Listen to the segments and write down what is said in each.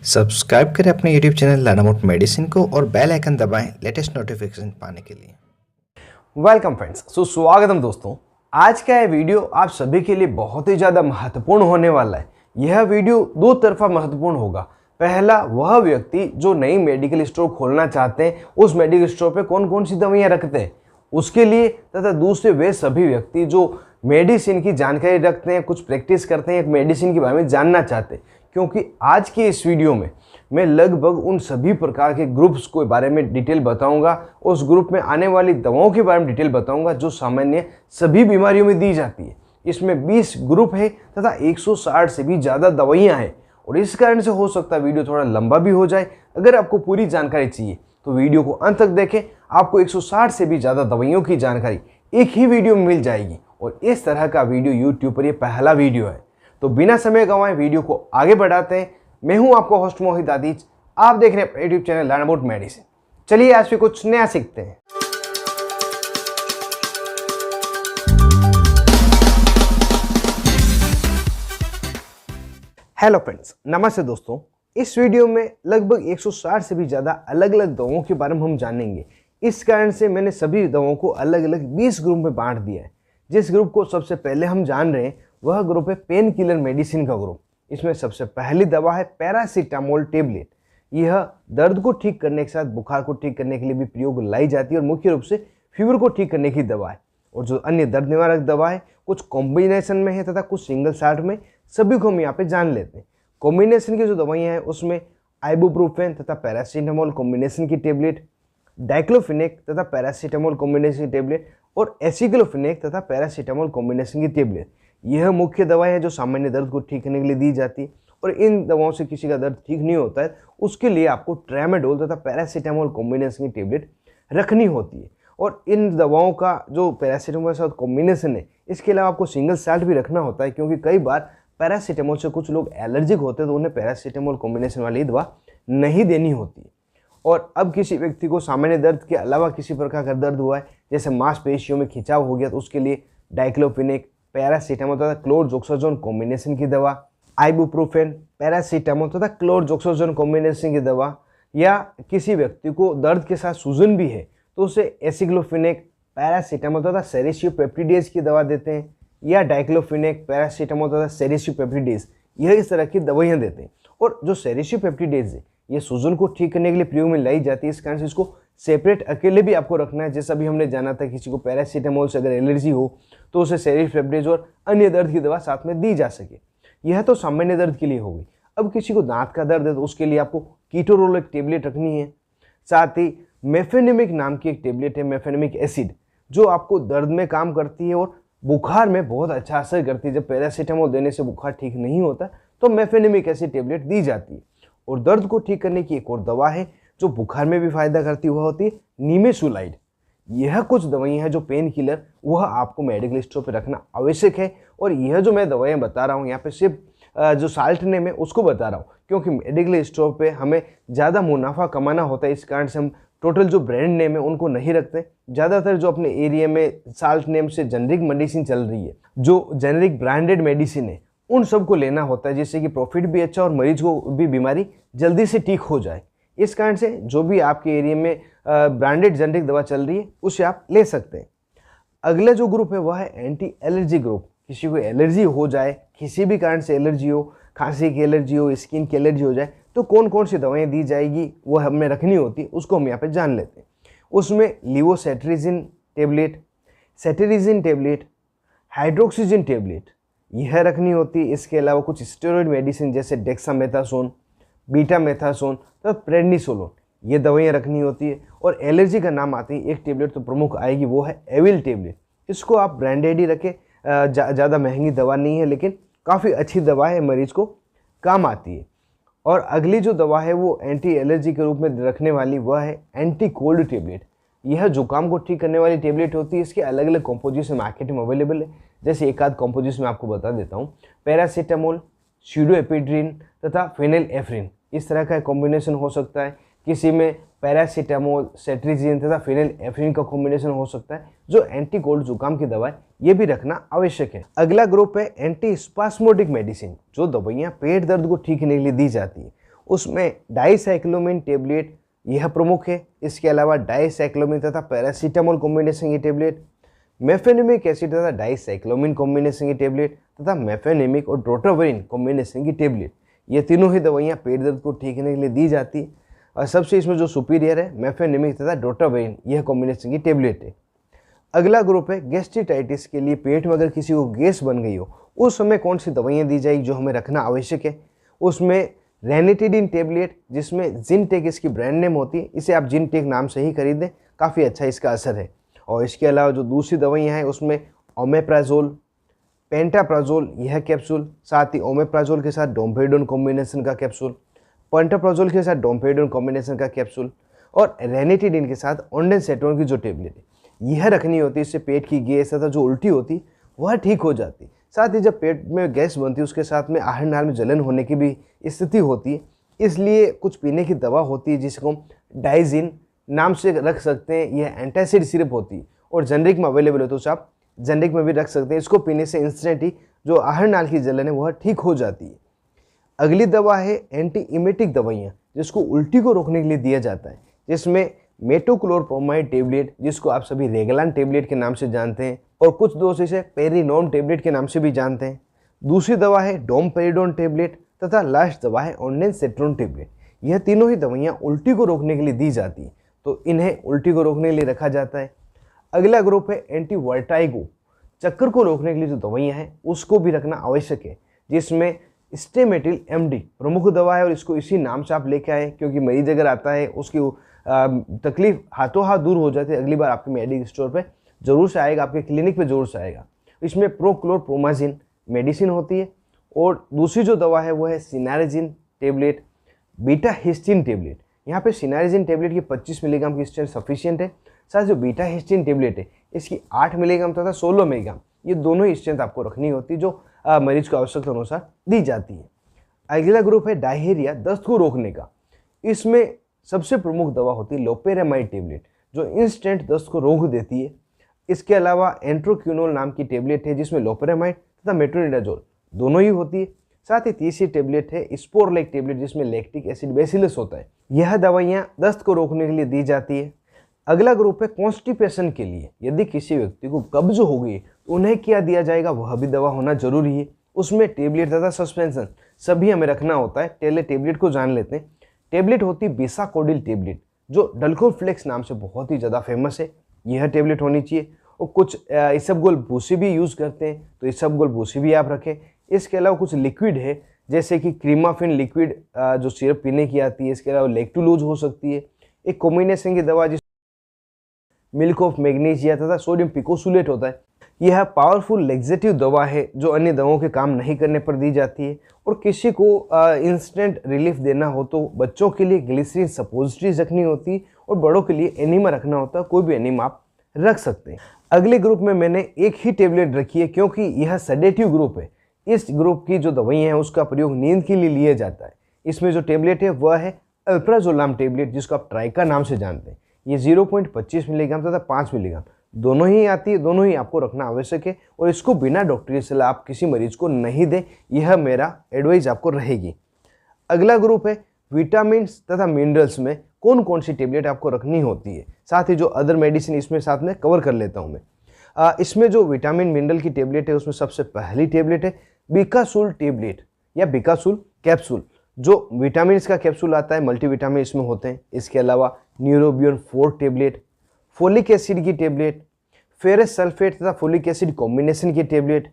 Subscribe करें अपने YouTube channel लानामोट medicine को और बेल आइकन दबाएं लेटेस्ट नोटिफिकेशन पाने के लिए। वेलकम फ्रेंड्स, स्वागतम दोस्तों। आज का यह वीडियो आप सभी के लिए बहुत ही ज़्यादा महत्वपूर्ण होने वाला है। यह वीडियो दो तरफा महत्वपूर्ण होगा। पहला, वह व्यक्ति जो नई मेडिकल स्टोर खोलना चाहते हैं, उस मेडिकल स्टोर पे कौन कौन सी दवाइयाँ रखते हैं उसके लिए, तथा दूसरे वे सभी व्यक्ति जो मेडिसिन की जानकारी रखते हैं, कुछ प्रैक्टिस करते हैं, एक मेडिसिन के बारे में जानना चाहते हैं। क्योंकि आज के इस वीडियो में मैं लगभग उन सभी प्रकार के ग्रुप्स के बारे में डिटेल बताऊंगा, उस ग्रुप में आने वाली दवाओं के बारे में डिटेल बताऊंगा जो सामान्य सभी बीमारियों में दी जाती है। इसमें 20 ग्रुप है तथा 160 से भी ज़्यादा दवाइयाँ हैं और इस कारण से हो सकता है वीडियो थोड़ा लंबा भी हो जाए। अगर आपको पूरी जानकारी चाहिए तो वीडियो को अंत तक देखें। आपको 160 से भी ज़्यादा दवाइयों की जानकारी एक ही वीडियो में मिल जाएगी और इस तरह का वीडियो यूट्यूब पर ये पहला वीडियो है। तो बिना समय गंवाए वीडियो को आगे बढ़ाते हैं। मैं हूं आपका होस्ट मोहित आदिज, आप देख रहे हैं YouTube channel learn about medicine. चलिए आज भी कुछ नया सीखते हैं। हेलो फ्रेंड्स, नमस्ते दोस्तों। इस वीडियो में लगभग 160 से भी ज़्यादा अलग अलग दवाओं के बारे में हम जानेंगे। इस कारण से मैंने सभी दवाओं को अलग अलग 20 ग्रुप में बांट दिया है। जिस ग्रुप को सबसे पहले हम जान रहे हैं वह ग्रुप है पेन किलर मेडिसिन का ग्रुप। इसमें सबसे पहली दवा है पैरासीटामोल टेबलेट। यह दर्द को ठीक करने के साथ बुखार को ठीक करने के लिए भी प्रयोग लाई जाती है और मुख्य रूप से फीवर को ठीक करने की दवा है। और जो अन्य दर्द निवारक दवा है कुछ कॉम्बिनेशन में है तथा कुछ सिंगल शॉट में, सभी को हम यहाँ पे जान लेते हैं। कॉम्बिनेशन की जो दवाइयाँ हैं उसमें आइबुप्रोफेन तथा पैरासीटामोल कॉम्बिनेशन की टेबलेट, डाइक्लोफिनेक तथा पैरासीटामोल कॉम्बिनेशन की टेबलेट और एसिक्लोफिनेक तथा पैरासीटामोल कॉम्बिनेशन की टेबलेट, यह मुख्य दवाएं हैं जो सामान्य दर्द को ठीक करने के लिए दी जाती है। और इन दवाओं से किसी का दर्द ठीक नहीं होता है उसके लिए आपको ट्रामाडोल तथा पैरासीटामोल कॉम्बिनेशन की टेबलेट रखनी होती है। और इन दवाओं का जो पैरासीटामोल के साथ कॉम्बिनेशन है, इसके अलावा आपको सिंगल साल्ट भी रखना होता है, क्योंकि कई बार पैरासीटामोल से कुछ लोग एलर्जिक होते हैं तो उन्हें पैरासीटामोल कॉम्बिनेशन वाली दवा नहीं देनी होती है। और अब किसी व्यक्ति को सामान्य दर्द के अलावा किसी प्रकार का दर्द हुआ है, जैसे मांसपेशियों में खिंचाव हो गया, तो उसके लिए डाइक्लोफिनेक, पैरासीटामोल तथा क्लोरजोक्साजोन कॉम्बिनेशन की दवा, आइबुप्रोफेन, पैरासीटामोल तथा क्लोरजोक्साजोन कॉम्बिनेशन की दवा, या किसी व्यक्ति को दर्द के साथ सूजन भी है तो उसे एसिक्लोफिनेक, पैरासीटामोल तथा सेरिसियोपेप्टिडेज की दवा देते हैं, या डाइक्लोफिनेक, पैरासीटामोल तथा सेरिसियोपेप्टिडेज, यह इस तरह की दवाइयाँ देते हैं। और जो सेरिसियोपेप्टिडेज है ये सूजन को ठीक करने के लिए प्रयोग में लाई जाती है। इस कारण से इसको सेपरेट अकेले भी आपको रखना है। जैसा भी हमने जाना था, किसी को पैरासीटामोल से अगर एलर्जी हो तो उसे सेरिसियोपेप्टिडेज और अन्य दर्द की दवा साथ में दी जा सके। यह तो सामान्य दर्द के लिए हो गई। अब किसी को दांत का दर्द है तो उसके लिए आपको कीटोरोल एक टेबलेट रखनी है। साथ ही मेफेनेमिक नाम की एक टेबलेट है, मेफेनेमिक एसिड, जो आपको दर्द में काम करती है और बुखार में बहुत अच्छा असर करती है। जब पैरासीटामोल देने से बुखार ठीक नहीं होता तो मेफेनेमिक एसिड टेबलेट दी जाती है। और दर्द को ठीक करने की एक और दवा है जो बुखार में भी फायदा करती हुआ होती है, निमेसुलाइड। यह कुछ दवाइयाँ हैं जो पेन किलर, वह आपको मेडिकल स्टोर पे रखना आवश्यक है। और यह जो मैं दवाइयाँ बता रहा हूँ यहाँ पे सिर्फ जो साल्ट नेम है उसको बता रहा हूँ, क्योंकि मेडिकल स्टोर पे हमें ज़्यादा मुनाफा कमाना होता है। इस कारण से हम टोटल जो ब्रांड नेम है उनको नहीं रखते। ज़्यादातर जो अपने एरिया में साल्ट नेम से जेनरिक मेडिसिन चल रही है, जो जेनरिक ब्रांडेड मेडिसिन है, उन सबको लेना होता है, जिससे कि प्रॉफिट भी अच्छा और मरीज को भी बीमारी जल्दी से ठीक हो जाए। इस कारण से जो भी आपके एरिया में ब्रांडेड जेनरिक दवा चल रही है उसे आप ले सकते हैं। अगला जो ग्रुप है वह है एंटी एलर्जी ग्रुप। किसी को एलर्जी हो जाए, किसी भी कारण से एलर्जी हो, खांसी की एलर्जी हो, स्किन की एलर्जी हो जाए, तो कौन कौन सी दवाएं दी जाएगी वह हमें रखनी होती है, उसको हम यहाँ पे जान लेते हैं। उसमें लिवोसेट्रिजिन टेबलेट, सेटेरिजिन टेबलेट, हाइड्रोक्सीजिन टेबलेट, यह रखनी होती है। इसके अलावा कुछ स्टेरॉइड मेडिसिन जैसे डेक्सामेथासोन, बीटामेथासोन तथा प्रेडनिसोलोन, ये दवाइयाँ रखनी होती है। और एलर्जी का नाम आती है, एक टेबलेट तो प्रमुख आएगी, वो है एविल टेबलेट। इसको आप ब्रांडेड ही रखें, ज़्यादा महंगी दवा नहीं है लेकिन काफ़ी अच्छी दवा है, मरीज को काम आती है। और अगली जो दवा है वो एंटी एलर्जी के रूप में रखने वाली वह है एंटी कोल्ड टेबलेट। यह जुकाम को ठीक करने वाली टेबलेट होती है। इसके अलग अलग कॉम्पोजिशन मार्केट में अवेलेबल है। जैसे एक आध कॉम्पोजिशन मैं आपको बता देता हूँ। पैरासीटामोल, स्यूडोएपिड्रिन तथा फेनिलेफ्रिन, इस तरह का कॉम्बिनेशन हो सकता है। किसी में पैरासीटामोल, सेट्रिजिन तथा फेनिलेफ्रिन का कॉम्बिनेशन हो सकता है। जो एंटी कोल्ड जुकाम की दवा है ये भी रखना आवश्यक है। अगला ग्रुप है एंटी स्पास्मोडिक मेडिसिन, जो दवाइयाँ पेट दर्द को ठीक करने के लिए दी जाती है। उसमें डाइसाइक्लोमिन टेबलेट यह प्रमुख है। इसके अलावा डाइसाइक्लोमिन तथा पैरासीटामोल कॉम्बिनेशन की टेबलेट, मेफेनेमिक एसिड तथा डाइसाइक्लोमिन कॉम्बिनेशन की टेबलेट तथा मेफेनेमिक और ड्रोटावेरिन कॉम्बिनेशन की टेबलेट, ये तीनों ही दवाइयाँ पेट दर्द को ठीक करने के लिए दी जाती है। और सबसे इसमें जो सुपीरियर है मेफेनेमिक तथा ड्रोटावेरिन, यह कॉम्बिनेशन की टेबलेट है। अगला ग्रुप है गैस्ट्रिटाइटिस के लिए, पेट में अगर किसी को गैस बन गई हो उस समय कौन सी दवाइयाँ दी जाएगी जो हमें रखना आवश्यक है। उसमें रेनिटिडिन टेबलेट, जिसमें जिनटेक इसकी ब्रांड नेम होती है, इसे आप जिनटेक नाम से ही खरीदें, काफ़ी अच्छा इसका असर है। और इसके अलावा जो दूसरी दवाइयाँ हैं उसमें ओमेप्राजोल, पेंटाप्राजोल यह कैप्सूल, साथ ही ओमेप्राजोल के साथ डोम्पेडोन कॉम्बिनेशन का कैप्सूल, पेंटाप्राजोल के साथ डोम्पेडोन कॉम्बिनेशन का कैप्सूल और रेनिटिडिन के साथ ओंडेनसेट्रोन की जो टेबलेट है यह रखनी होती है। इससे पेट की गैस तथा जो उल्टी होती वह ठीक हो जाती। साथ ही जब पेट में गैस बनती है उसके साथ में आहार नाल में जलन होने की भी स्थिति होती है, इसलिए कुछ पीने की दवा होती है जिसको हम डाइजिन नाम से रख सकते हैं। यह एंटासिड सिरप होती है और जेनरिक में अवेलेबल है, तो आप जेनरिक में भी रख सकते हैं। इसको पीने से इंस्टेंट ही जो आहार नाल की जलन है वह ठीक हो जाती है। अगली दवा है एंटी इमेटिक दवाइयाँ, जिसको उल्टी को रोकने के लिए दिया जाता है, जिसमें मेटोक्लोरप्रोमाइड टेबलेट, जिसको आप सभी रेगलान टेबलेट के नाम से जानते हैं, और कुछ दोस्त इसे पेरिनोम टेबलेट के नाम से भी जानते हैं। दूसरी दवा है डोमपेरिडोन टेबलेट तथा लास्ट दवा है ओंडेनसेट्रोन टेबलेट। यह तीनों ही दवाइयाँ उल्टी को रोकने के लिए दी जाती हैं, तो इन्हें उल्टी को रोकने के लिए रखा जाता है। अगला ग्रुप है एंटीवर्टाइगो, चक्कर को रोकने के लिए जो दवाइयाँ हैं उसको भी रखना आवश्यक है, जिसमें स्टेमेटिल एमडी प्रमुख दवा है और इसको इसी नाम से आप लेके आए, क्योंकि मरीज अगर आता है उसकी तकलीफ हाथों हाथ दूर हो जाती है। अगली बार आपके मेडिकल स्टोर पे जरूर से आएगा, आपके क्लिनिक पे जरूर से आएगा। इसमें प्रोक्लोरप्रोमाजिन मेडिसिन होती है और दूसरी जो दवा है वो है सिनारेजिन टेबलेट, बीटा हिस्टीन टेबलेट। यहाँ पे सिनारेजिन टेबलेट की 25 मिलीग्राम की स्ट्रेंथ सफिशिएंट है। साथ जो बीटा हिस्टीन टेबलेट है इसकी 8 मिलीग्राम तथा 16 मिलीग्राम, ये दोनों ही स्ट्रेंथ आपको रखनी होती है, जो मरीज को आवश्यकता अनुसार दी जाती है। अगला ग्रुप है डायरिया, दस्त को रोकने का। इसमें सबसे प्रमुख दवा होती है लोपेरामाइड टेबलेट, जो इंस्टेंट दस्त को रोक देती है। इसके अलावा एंट्रोक्यूनोल नाम की टेबलेट है, जिसमें लोपेरामाइड तथा मेट्रोनिडाजोल दोनों ही होती है। साथ ही तीसरी टेबलेट है स्पोरलेक टेबलेट, जिसमें लैक्टिक एसिड बेसिलस होता है। यह दवाइयाँ दस्त को रोकने के लिए दी जाती है। अगला ग्रुप है कॉन्स्टिपेशन के लिए, यदि किसी व्यक्ति को कब्ज हो गई तो उन्हें क्या दिया जाएगा, वह भी दवा होना जरूरी है। उसमें टेबलेट तथा सस्पेंशन सभी हमें रखना होता है। पहले टेबलेट को जान लेते हैं। टेबलेट होती है बिसाकोडिल टेबलेट, जो डल्कोफ्लेक्स नाम से बहुत ही ज़्यादा फेमस है। यह टेबलेट होनी चाहिए। और कुछ इसबगोल भूसी भी यूज़ करते हैं, तो इसबगोल भूसी भी आप रखें। इसके अलावा कुछ लिक्विड है, जैसे कि क्रीमाफिन लिक्विड जो सिरप पीने की आती है। इसके अलावा लेक्टुलोज हो सकती है। एक कॉम्बिनेशन की दवा जिस मिल्क ऑफ मैग्नीशिया तथा सोडियम पिकोसुलेट होता है। यह पावरफुल लेक्सेटिव दवा है, जो अन्य दवाओं के काम नहीं करने पर दी जाती है। और किसी को इंस्टेंट रिलीफ देना हो तो बच्चों के लिए ग्लिसरीन सपोजिटरीज रखनी होती है और बड़ों के लिए एनीमा रखना होता है। कोई भी एनीमा आप रख सकते हैं। अगले ग्रुप में मैंने एक ही टेबलेट रखी है, क्योंकि यह सेडेटिव ग्रुप है। इस ग्रुप की जो दवाइयाँ हैं उसका प्रयोग नींद के लिए लिया जाता है। इसमें जो टेबलेट है वह है अल्प्राजोलाम टेबलेट, जिसको आप ट्राइका नाम से जानते हैं। ये 0.25 मिलीग्राम तथा 5 मिलीग्राम दोनों ही आती है, दोनों ही आपको रखना आवश्यक है। और इसको बिना डॉक्टरी सलाह आप किसी मरीज को नहीं दें, यह मेरा एडवाइस आपको रहेगी। अगला ग्रुप है विटामिन तथा मिनरल्स में कौन कौन सी टेबलेट आपको रखनी होती है। साथ ही जो अदर मेडिसिन इसमें साथ में कवर कर लेता हूँ मैं। इसमें जो विटामिन मिनरल की टेबलेट है उसमें सबसे पहली टेबलेट है बिकासूल टेबलेट या बिकासूल कैप्सूल, जो विटामिन का कैप्सूल आता है, मल्टीविटामिन इसमें होते हैं। इसके अलावा न्यूरोबियन 4 टेबलेट, फोलिक एसिड की टेबलेट, फेरस सल्फेट तथा फोलिक एसिड कॉम्बिनेशन की टेबलेट,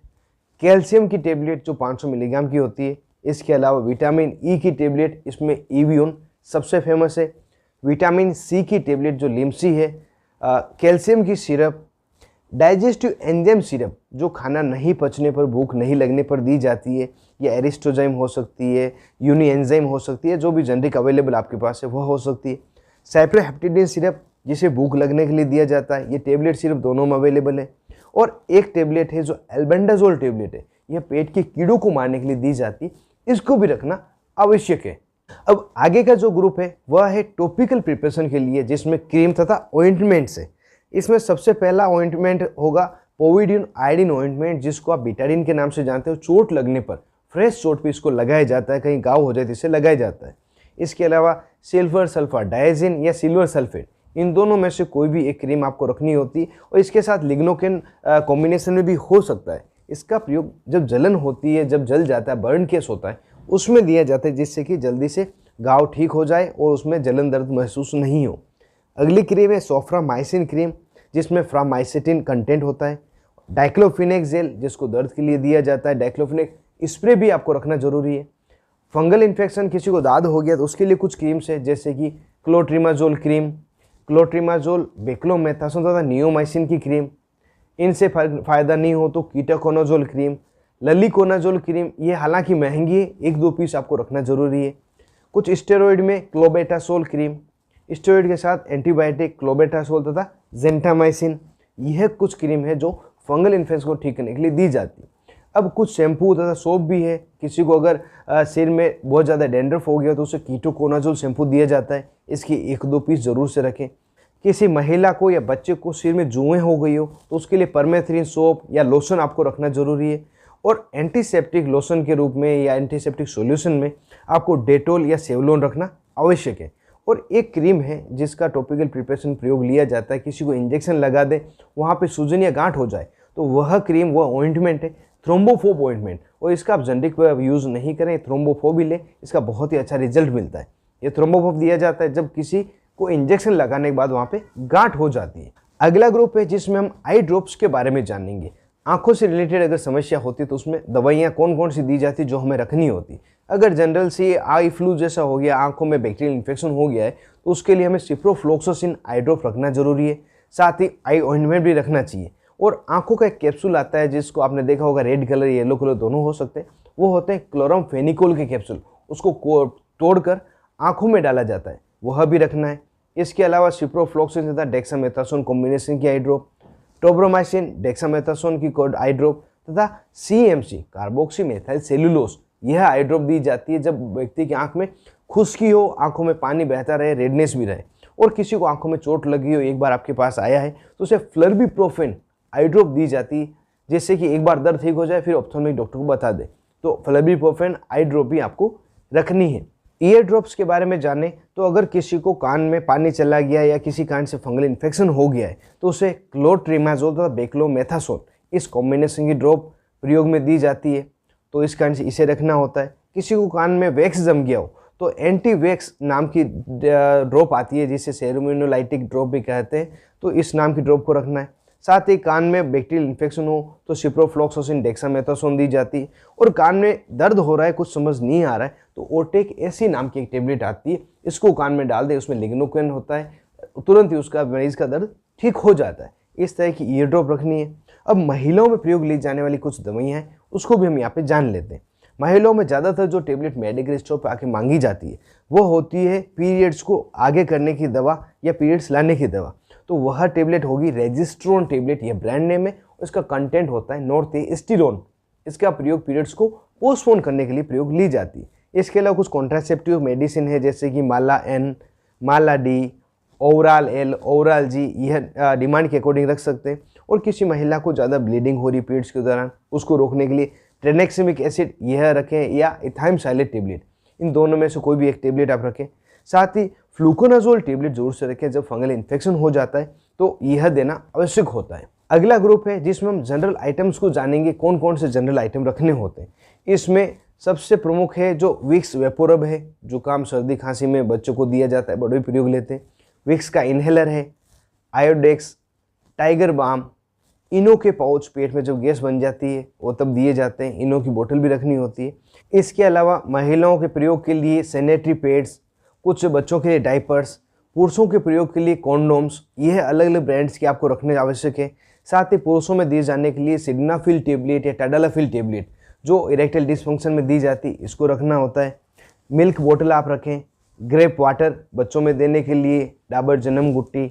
कैल्शियम की टेबलेट जो 500 मिलीग्राम की होती है। इसके अलावा विटामिन ई की टेबलेट, इसमें ईवियोन सबसे फेमस है। विटामिन सी की टेबलेट जो लिम्सी है, कैल्शियम की सिरप, डाइजेस्टिव एंजाइम सिरप जो खाना नहीं पचने पर, भूख नहीं लगने पर दी जाती है। या एरिस्टोजाइम हो सकती है, यूनि एंजाइम हो सकती है, जो भी जेनरिक अवेलेबल आपके पास है वह हो सकती है। साइप्रोहेप्टेडिन सिरप जिसे भूख लगने के लिए दिया जाता है, ये टेबलेट सिर्फ दोनों में अवेलेबल है। और एक टेबलेट है जो एल्बेंडाजोल टेबलेट है, यह पेट के कीड़ों को मारने के लिए दी जाती है, इसको भी रखना आवश्यक है। अब आगे का जो ग्रुप है वह है टॉपिकल प्रिपरेशन के लिए, जिसमें क्रीम तथा ऑइंटमेंट्स है। इसमें सबसे पहला ऑइंटमेंट होगा पोविडिन आयोडीन ऑइंटमेंट, जिसको आप बिटाडिन के नाम से जानते हो। चोट लगने पर, फ्रेश चोट पे इसको लगाया जाता है, कहीं घाव हो जाए तो इसे लगाया जाता है। इसके अलावा सिल्वर सल्फर डायजिन या सिल्वर सल्फेट, इन दोनों में से कोई भी एक क्रीम आपको रखनी होती है और इसके साथ लिग्नोकेन कॉम्बिनेशन में भी हो सकता है। इसका प्रयोग जब जलन होती है, जब जल जाता है, बर्न केस होता है, उसमें दिया जाता है जिससे कि जल्दी से घाव ठीक हो जाए और उसमें जलन दर्द महसूस नहीं हो। अगली क्रीम है सोफ्रामाइसिन क्रीम, जिसमें फ्रामाइसिटिन कंटेंट होता है। डाइक्लोफिनेक जेल, जिसको दर्द के लिए दिया जाता है। डाइक्लोफिनेक स्प्रे भी आपको रखना जरूरी है। फंगल इन्फेक्शन, किसी को दाद हो गया तो उसके लिए कुछ क्रीम्स है, जैसे कि क्लोट्रिमाजोल क्रीम, क्लोट्रिमाजोल, बेक्लोमेथासोन तथा नियोमाइसिन की क्रीम। इनसे फ़ायदा नहीं हो तो कीटाकोनाजोल क्रीम, ललिकोनाजोल क्रीम, ये हालांकि महंगी है, 1-2 पीस आपको रखना जरूरी है। कुछ स्टेरॉइड में क्लोबेटासोल क्रीम, स्टेरॉइड के साथ एंटीबायोटिक क्लोबेटासोल तथा जेंटामाइसिन, यह कुछ क्रीम है जो फंगल इन्फेक्शन को ठीक करने के लिए दी जाती है। अब कुछ शैम्पू तथा सोप भी है। किसी को अगर सिर में बहुत ज़्यादा डैंड्रफ हो गया तो उसे कीटोकोनाजोल शैम्पू दिया जाता है, इसकी 1-2 पीस ज़रूर से रखें। किसी महिला को या बच्चे को सिर में जुएँ हो गई हो तो उसके लिए परमेथ्रिन सोप या लोशन आपको रखना जरूरी है। और एंटीसेप्टिक लोशन के रूप में या एंटीसेप्टिक सॉल्यूशन में आपको डेटोल या सेवलोन रखना आवश्यक है। और एक क्रीम है जिसका टॉपिकल प्रिपरेशन प्रयोग लिया जाता है, किसी को इंजेक्शन लगा दे, वहाँ पे सूजन या गांठ हो जाए तो वह क्रीम, वह ऑइंटमेंट है थ्रोम्बोफोब ऑइंटमेंट, और इसका आप जेनेरिक यूज़ नहीं करें, थ्रोम्बोफोब ही ले, इसका बहुत ही अच्छा रिजल्ट मिलता है। ये थ्रोम्बोफोब दिया जाता है जब किसी को इंजेक्शन लगाने के बाद वहाँ पे गांठ हो जाती है। अगला ग्रुप है जिसमें हम आई ड्रॉप्स के बारे में जानेंगे। आंखों से रिलेटेड अगर समस्या होती तो उसमें दवाइयाँ कौन कौन सी दी जाती जो हमें रखनी होती। अगर जनरल से आई फ्लू जैसा हो गया, आंखों में बैक्टीरियल इन्फेक्शन हो गया है, तो उसके लिए हमें सिप्रोफ्लोक्सासिन आई ड्रॉप रखना जरूरी है। साथ ही आई ऑइंटमेंट भी रखना चाहिए। और आंखों का एक कैप्सूल आता है जिसको आपने देखा होगा, रेड कलर येलो कलर दोनों हो सकते हैं, वो होते हैं क्लोरामफेनिकोल के कैप्सूल, उसको तोड़कर आंखों में डाला जाता है, वह भी रखना है। इसके अलावा सिप्रोफ्लोक्सासिन तथा डेक्सामेथासोन कॉम्बिनेशन की आई ड्रॉप, टोब्रोमाइसिन डेक्सामेथासोन की आई ड्रॉप तथा CMC कार्बोक्सी मेथाइल सेलुलोज, यह आई ड्रॉप दी जाती है जब व्यक्ति की आंख में खुश्की हो, आंखों में पानी बहता रहे, रेडनेस भी रहे। और किसी को आंखों में चोट लगी हो, एक बार आपके पास आया है तो उसे फ्लर्बिप्रोफेन आई ड्रॉप दी जाती है, जिससे कि एक बार दर्द ठीक हो जाए फिर ऑप्थेल्मिक डॉक्टर को बता दे। तो फ्लर्बिप्रोफेन आई ड्रॉप भी आपको रखनी है। ईयर ड्रॉप्स के बारे में जाने तो अगर किसी को कान में पानी चला गया या किसी कान से फंगल इन्फेक्शन हो गया है तो उसे क्लोट्रिमाजोल तथा बेक्लोमेथासोन, इस कॉम्बिनेशन की ड्रॉप प्रयोग में दी जाती है, तो इस कारण से इसे रखना होता है। किसी को कान में वैक्स जम गया हो तो एंटी वैक्स नाम की ड्रॉप आती है, जिसे सेरोमिनोलाइटिक ड्रॉप भी कहते हैं, तो इस नाम की ड्रॉप को रखना है। साथ ही कान में बैक्टीरियल इन्फेक्शन हो तो सिप्रोफ्लोक्सासिन डेक्सामेथासोन दी जाती है। और कान में दर्द हो रहा है, कुछ समझ नहीं आ रहा है, तो ओटेक ऐसी नाम की एक टेबलेट आती है, इसको कान में डाल दे, उसमें लिग्नोकेन होता है, तुरंत ही उसका मरीज का दर्द ठीक हो जाता है। इस तरह की ईयर ड्रॉप रखनी है। अब महिलाओं में प्रयोग ली जाने वाली कुछ दवाइयाँ हैं, उसको भी हम यहाँ पे जान लेते हैं। महिलाओं में ज़्यादातर जो टेबलेट मेडिकल स्टोर पर आके मांगी जाती है वो होती है पीरियड्स को आगे करने की दवा या पीरियड्स लाने की दवा। तो वह टेबलेट होगी रेजिस्ट्रोन टेबलेट, यह ब्रांड नेम है। इसका कंटेंट होता है नॉर्थएस्टिरोन। इसका प्रयोग पीरियड्स को पोस्टपोन करने के लिए प्रयोग ली जाती है। इसके अलावा कुछ कॉन्ट्रासेप्टिव मेडिसिन है, जैसे कि माला एन, माला डी, ओवराल एल, ओवराल जी, यह डिमांड के अकॉर्डिंग रख सकते हैं। और किसी महिला को ज़्यादा ब्लीडिंग हो रही पीरियड्स के दौरान, उसको रोकने के लिए ट्रेनेक्सिमिक एसिड यह रखें या इथाइम साइलेट टेबलेट, इन दोनों में से कोई भी एक टेबलेट आप रखें। साथ ही फ्लूकोनाजोल टेबलेट जरूर से रखें, जब फंगल इन्फेक्शन हो जाता है तो यह देना आवश्यक होता है। अगला ग्रुप है जिसमें हम जनरल आइटम्स को जानेंगे, कौन कौन से जनरल आइटम रखने होते हैं। इसमें सबसे प्रमुख है जो विक्स वेपोरब है, जुकाम सर्दी खांसी में बच्चों को दिया जाता है, बड़े प्रयोग लेते हैं। विक्स का इनहेलर है, आयोडेक्स, टाइगर बाम, इनो के पाउच, पेट में जब गैस बन जाती है वो तब दिए जाते हैं, इनो की बोतल भी रखनी होती है। इसके अलावा महिलाओं के प्रयोग के लिए सैनिटरी पैड्स, कुछ बच्चों के लिए डाइपर्स, पुरुषों के प्रयोग के लिए कॉन्डोम्स, यह अलग अलग ब्रांड्स के आपको रखने आवश्यक है। साथ ही पुरुषों में दिए जाने के लिए सिग्नाफिल टेबलेट या टाडालाफिल टेबलेट जो इरेक्टाइल डिसफंक्शन में दी जाती, इसको रखना होता है। मिल्क बोतल आप रखें। ग्रेप वाटर बच्चों में देने के लिए, डाबर जन्म गुट्टी,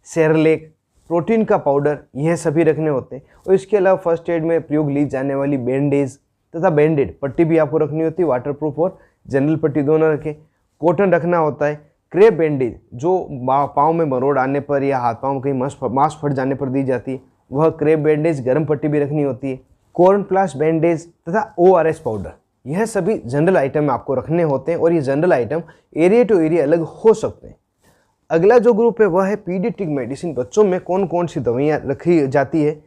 सेरेलेक, प्रोटीन का पाउडर, यह सभी रखने होते हैं। और इसके अलावा फर्स्ट एड में प्रयोग ली जाने वाली बैंडेज तथा बैंडेड पट्टी भी आपको रखनी होती है, वाटरप्रूफ और जनरल पट्टी दोनों रखें। कॉटन रखना होता है। क्रेप बैंडेज जो पाँव में मरोड़ आने पर या हाथ पाँव में कहीं मांस फट जाने पर दी जाती है, वह क्रेप बैंडेज, गर्म पट्टी भी रखनी होती है। कॉर्न प्लास बैंडेज तथा ORS पाउडर, यह सभी जनरल आइटम आपको रखने होते हैं और ये general item area to area अलग हो सकते हैं। अगला जो ग्रुप है वह है पीडियाट्रिक मेडिसिन। बच्चों में कौन कौन सी दवाइयाँ रखी जाती है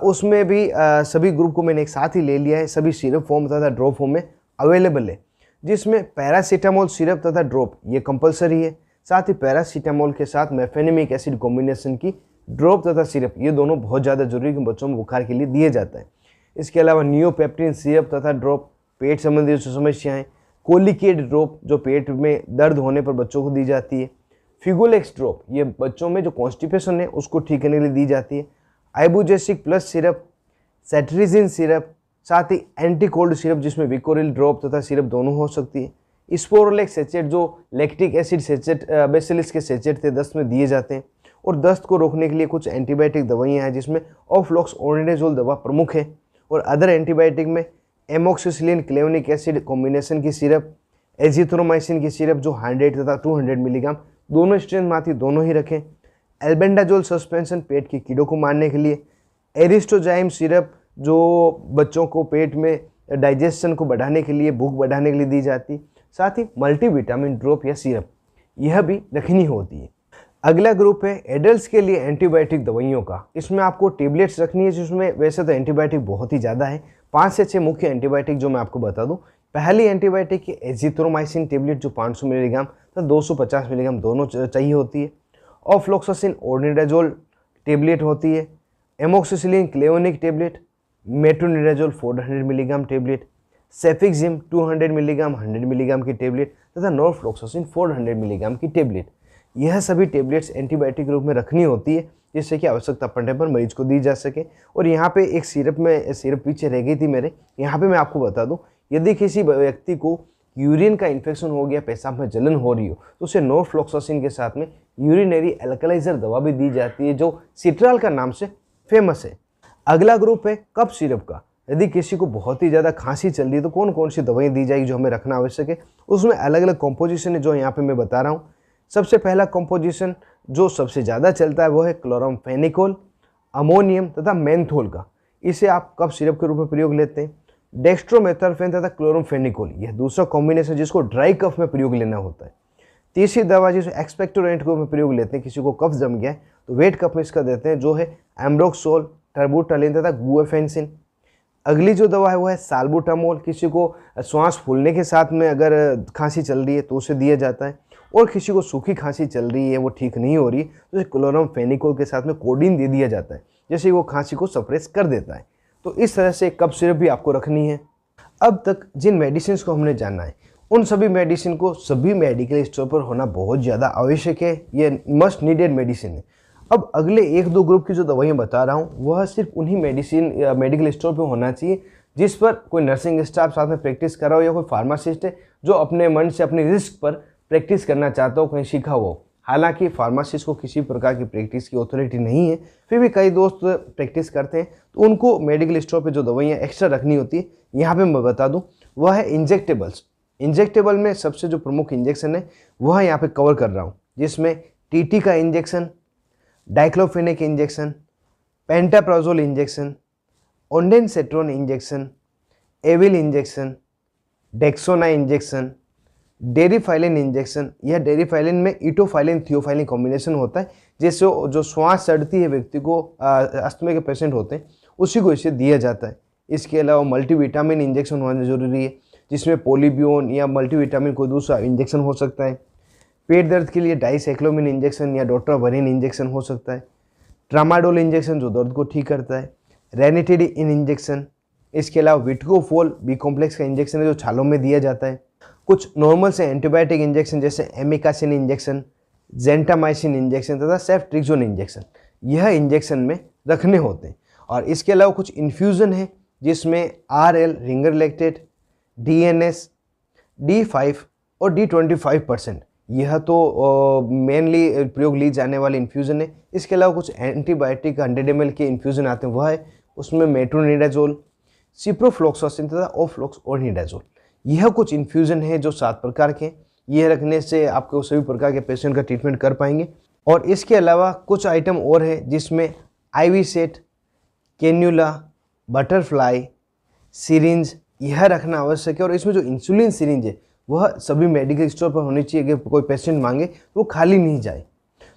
उसमें भी सभी ग्रुप को मैंने एक साथ ही ले लिया है। सभी सिरप फॉर्म तथा ड्रॉप फॉर्म में अवेलेबल है, जिसमें पैरासीटामोल सिरप तथा ड्रॉप ये कंपलसरी है। साथ ही पैरासीटामोल के साथ मेफेनेमिक एसिड कॉम्बिनेशन की ड्रॉप तथा सिरप ये दोनों बहुत ज़्यादा जरूरी है, बच्चों में बुखार के लिए दिए जाता है। इसके अलावा नियोपेप्टिन सिरप तथा ड्रॉप पेट संबंधी जो समस्याएं, कोलिकेट ड्रॉप जो पेट में दर्द होने पर बच्चों को दी जाती है, फिगोलेक्स ड्रॉप ये बच्चों में जो कॉन्स्टिपेशन है उसको ठीक करने के लिए दी जाती है, Ibugesic plus syrup, cetirizine syrup, साथ ही एंटी कोल्ड सिरप जिसमें विकोरिल ड्रॉप तथा सिरप दोनों हो सकती है। स्पोरोलेक्स सेचेट जो लैक्टिक एसिड सेचेट बेसिलिस के सेचेट थे दस्त में दिए जाते हैं। और दस्त को रोकने के लिए कुछ एंटीबायोटिक दवाइयाँ हैं जिसमें ऑफ्लॉक्सओर्निडाजोल दवा प्रमुख है। और अदर एंटीबायोटिक में एमोक्सिसिलिन क्लेवनिक एसिड कॉम्बिनेशन की सिरप, एजिथ्रोमाइसिन की सिरप जो 100 तथा 200 मिलीग्राम दोनों स्ट्रेंथ माथी दोनों ही रखें। एल्बेंडाजोल सस्पेंशन पेट के कीड़ों को मारने के लिए, एरिस्टोजाइम सिरप जो बच्चों को पेट में डाइजेशन को बढ़ाने के लिए, भूख बढ़ाने के लिए दी जाती। साथ ही मल्टीविटामिन ड्रॉप या सिरप यह भी रखनी होती है। अगला ग्रुप है एडल्ट्स के लिए एंटीबायोटिक दवाइयों का। इसमें आपको टेबलेट्स रखनी है, जिसमें वैसे तो एंटीबायोटिक बहुत ही ज़्यादा है, 5 से 6 मुख्य एंटीबायोटिक जो मैं आपको बता दूं। पहली एंटीबायोटिक है एजिथ्रोमाइसिन टेबलेट जो 500 मिलीग्राम तो 250 मिलीग्राम दोनों चाहिए होती है। ऑफ्लॉक्सासिन ओर्निडाजोल टेबलेट होती है। Amoxicillin clavulanic tablet, metronidazole 400 milligram tablet, cefixime 200 milligram 100 milligram की टेबलेट तथा नॉरफ्लॉक्सासिन 400 मिलीग्राम की टेबलेट। यह सभी टेबलेट्स एंटीबायोटिक रूप में रखनी होती है, जिससे कि आवश्यकता पड़ने पर मरीज को दी जा सके। और यहाँ पे एक सिरप पीछे रह गई थी मेरे, यहाँ पे मैं आपको बता दूँ, यदि किसी व्यक्ति को यूरिन का इन्फेक्शन हो गया, पेशाब में जलन हो रही हो, तो उसे नॉरफ्लॉक्सासिन के साथ में यूरिनरी एल्कलाइजर दवा भी दी जाती है जो सिट्राल का नाम से फेमस है। अगला ग्रुप है कफ सिरप का। यदि किसी को बहुत ही ज़्यादा खांसी चल रही है तो कौन कौन सी दवाएं दी जाएगी जो हमें रखना आवश्यक है, उसमें अलग अलग कॉम्पोजिशन है जो यहाँ पे मैं बता रहा हूँ। सबसे पहला कॉम्पोजिशन जो सबसे ज़्यादा चलता है वो है क्लोरामफेनिकोल, अमोनियम तथा मेंथोल का। इसे आप कफ सिरप के रूप में प्रयोग लेते हैं। डेक्स्ट्रोमेथर्फेन तथा क्लोरामफेनिकोल यह दूसरा कॉम्बिनेशन जिसको ड्राई कफ में प्रयोग लेना होता है। तीसरी दवा जिसे एक्सपेक्टोरेंट के रूप में प्रयोग लेते हैं, किसी को कफ जम गया है तो वेट कफ में इसका देते हैं, जो है एम्ब्रोक्सोल, टर्बुटालिन तथा गुएफेंसिन। अगली जो दवा है वो है साल्बुटामोल, किसी को श्वास फूलने के साथ में अगर खांसी चल रही है तो उसे दिया जाता है। और किसी को सूखी खांसी चल रही है, वो ठीक नहीं हो रही है, तो उसे क्लोरामफेनिकोल के साथ में कोडीन दे दिया जाता है, जैसे वो खांसी को सप्रेस कर देता है। तो इस तरह से कफ सिरप भी आपको रखनी है। अब तक जिन मेडिसिन को हमने जाना है उन सभी मेडिसिन को सभी मेडिकल स्टोर पर होना बहुत ज़्यादा आवश्यक है, ये मस्ट नीडेड मेडिसिन है। अब अगले 1-2 ग्रुप की जो दवाइयाँ बता रहा हूँ वह सिर्फ उन्हीं मेडिकल स्टोर पर होना चाहिए जिस पर कोई नर्सिंग स्टाफ साथ में प्रैक्टिस कर रहा हो या कोई फार्मासिस्ट है जो अपने मन से अपनी रिस्क पर प्रैक्टिस करना चाहता हो, कहीं सीखा हो। हालांकि फार्मासिस्ट को किसी प्रकार की प्रैक्टिस की अथॉरिटी नहीं है, फिर भी कई दोस्त प्रैक्टिस करते हैं तो उनको मेडिकल स्टोर पे जो दवाइयाँ एक्स्ट्रा रखनी होती है, यहाँ पे मैं बता दूँ वह है इंजेक्टेबल्स। इंजेक्टेबल में सबसे जो प्रमुख इंजेक्शन है वह यहाँ पे कवर कर रहा हूँ, जिसमें टीटी का injection, diclofenac injection, pantoprazole injection, ondansetron injection, Avil injection, Dexona injection, Deriphyllin injection. यह डेरिफाइलिन में इटोफाइलिन थियोफाइलिन कॉम्बिनेशन होता है, जिससे जो श्वास चढ़ती है व्यक्ति को, अस्थमा के पेशेंट होते हैं उसी को इसे दिया जाता है। इसके अलावा मल्टीविटामिन इंजेक्शन होना जरूरी है, जिसमें पोलीबियोन या मल्टीविटामिन कोई दूसरा इंजेक्शन हो सकता है। पेट दर्द के लिए डाइसाइक्लोमिन इंजेक्शन या डोट्रावरिन इंजेक्शन हो सकता है। ट्रामाडोल इंजेक्शन जो दर्द को ठीक करता है। Ranitidine injection. इसके अलावा विटकोफोल बी कॉम्प्लेक्स का इंजेक्शन है जो छालों में दिया जाता है। कुछ नॉर्मल से एंटीबायोटिक इंजेक्शन जैसे एमिकासिन इंजेक्शन, जेंटामाइसिन इंजेक्शन तथा सेफ्ट्रिक्सोन इंजेक्शन, यह इंजेक्शन में रखने होते हैं। और इसके अलावा कुछ इन्फ्यूज़न है जिसमें RL ringer lactate, DNS, D5 और D25%, यह तो मेनली प्रयोग ली जाने वाली इन्फ्यूज़न है। इसके अलावा कुछ एंटीबायोटिक 100 ml के इन्फ्यूज़न आते हैं, वह है उसमें मेट्रोनिडाजोल, सिप्रोफ्लॉक्सासिन तथा ऑफ्लॉक्सओर्निडाजोल। यह कुछ इन्फ्यूज़न है जो 7 प्रकार के, यह रखने से आपको सभी प्रकार के पेशेंट का ट्रीटमेंट कर पाएंगे। और इसके अलावा कुछ आइटम और है जिसमें IV set, cannula, butterfly, syringe, यह रखना आवश्यक है। और इसमें जो इंसुलिन सिरिंज है वह सभी मेडिकल स्टोर पर होनी चाहिए। अगर कोई पेशेंट मांगे तो वो खाली नहीं जाए।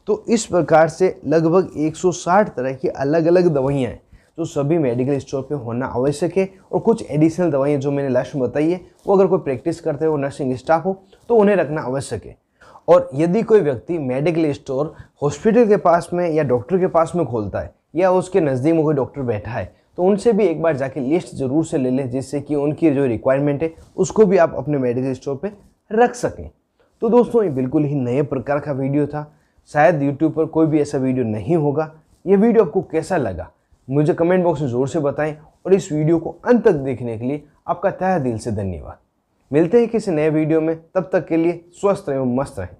तो इस प्रकार से लगभग 160 तरह की अलग अलग दवाइयाँ हैं जो सभी मेडिकल स्टोर पे होना आवश्यक है। और कुछ एडिशनल दवाइयाँ जो मैंने लास्ट में बताई है वो अगर कोई प्रैक्टिस करते हो, नर्सिंग स्टाफ हो, तो उन्हें रखना आवश्यक है। और यदि कोई व्यक्ति मेडिकल स्टोर हॉस्पिटल के पास में या डॉक्टर के पास में खोलता है या उसके नज़दीक में कोई डॉक्टर बैठा है, तो उनसे भी एक बार जाके लिस्ट ज़रूर से ले लें, जिससे कि उनकी जो रिक्वायरमेंट है उसको भी आप अपने मेडिकल स्टोर पे रख सकें। तो दोस्तों, ये बिल्कुल ही नए प्रकार का वीडियो था। शायद यूट्यूब पर कोई भी ऐसा वीडियो नहीं होगा। ये वीडियो आपको कैसा लगा मुझे कमेंट बॉक्स में ज़रूर से बताएं। और इस वीडियो को अंत तक देखने के लिए आपका तहे दिल से धन्यवाद। मिलते हैं किसी नए वीडियो में, तब तक के लिए स्वस्थ रहें, मस्त रहें।